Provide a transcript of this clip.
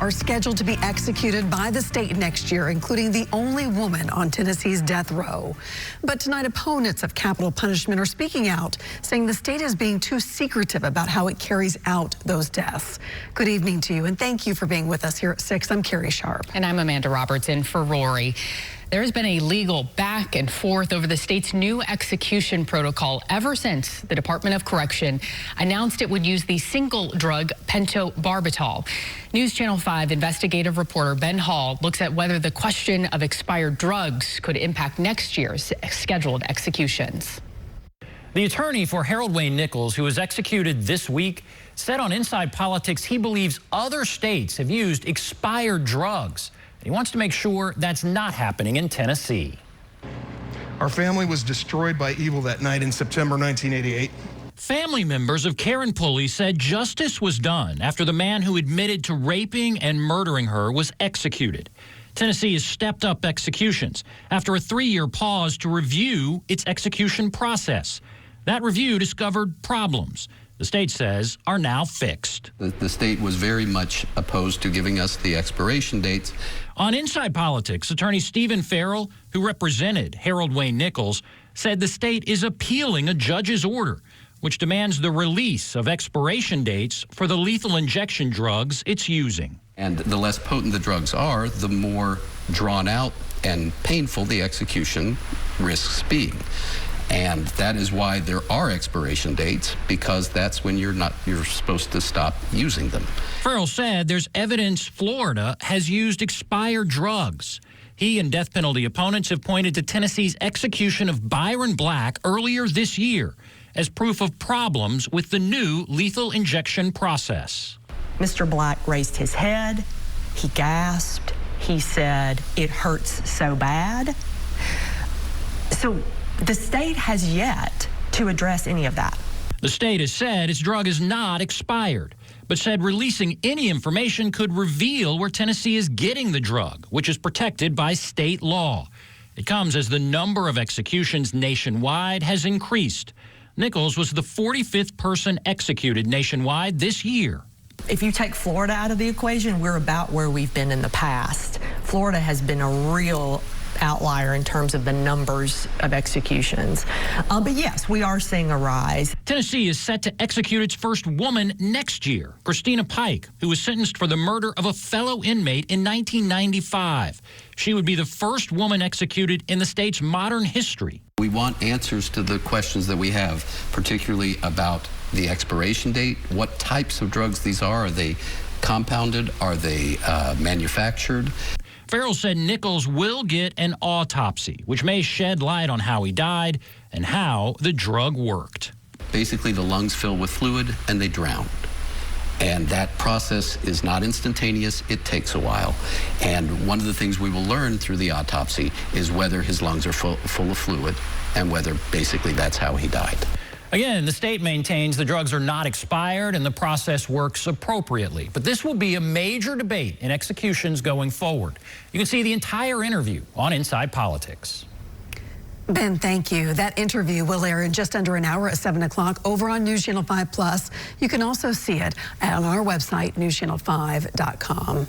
are scheduled to be executed by the state next year, including the only woman on Tennessee's death row. But tonight, opponents of capital punishment are speaking out, saying the state is being too secretive about how it carries out those deaths. Good evening to you, and thank you for being with us here at 6. I'm Carrie Sharp. And I'm Amanda Roberts in for Rory. There has been a legal back and forth over the state's new execution protocol ever since the Department of Correction announced it would use the single drug pentobarbital. News Channel 5 investigative reporter Ben Hall looks at whether the question of expired drugs could impact next year's scheduled executions. The attorney for Harold Wayne Nichols, who was executed this week, said on Inside Politics he believes other states have used expired drugs. He wants to make sure that's not happening in Tennessee. Our family was destroyed by evil that night in September 1988. Family members of Karen Pulley said justice was done after the man who admitted to raping and murdering her was executed. Tennessee has stepped up executions after a 3-year pause to review its execution process. That review discovered problems the state says are now fixed. The state was very much opposed to giving us the expiration dates. On Inside Politics, attorney Stephen Farrell, who represented Harold Wayne Nichols, said the state is appealing a judge's order, which demands the release of expiration dates for the lethal injection drugs it's using. And the less potent the drugs are, the more drawn out and painful the execution risks being. And that is why there are expiration dates, because that's when you're supposed to stop using them. Farrell said there's evidence Florida has used expired drugs. He and death penalty opponents have pointed to Tennessee's execution of Byron Black earlier this year as proof of problems with the new lethal injection process. Mr. Black raised his head, he gasped, he said, "It hurts so bad." So the state has yet to address any of that. The state has said its drug is not expired, but said releasing any information could reveal where Tennessee is getting the drug, which is protected by state law. It comes as the number of executions nationwide has increased. Nichols was the 45th person executed nationwide this year. If you take Florida out of the equation, we're about where we've been in the past. Florida has been a real outlier in terms of the numbers of executions. But yes, we are seeing a rise. Tennessee is set to execute its first woman next year, Christina Pike, who was sentenced for the murder of a fellow inmate in 1995. She would be the first woman executed in the state's modern history. We want answers to the questions that we have, particularly about the expiration date, what types of drugs these are. Are they compounded? Are they manufactured? Farrell said Nichols will get an autopsy, which may shed light on how he died and how the drug worked. Basically, the lungs fill with fluid and they drown. And that process is not instantaneous. It takes a while. And one of the things we will learn through the autopsy is whether his lungs are full of fluid and whether basically that's how he died. Again, the state maintains the drugs are not expired and the process works appropriately. But this will be a major debate in executions going forward. You can see the entire interview on Inside Politics. Ben, thank you. That interview will air in just under an hour at 7 o'clock over on News Channel 5 Plus. You can also see it on our website, newschannel5.com.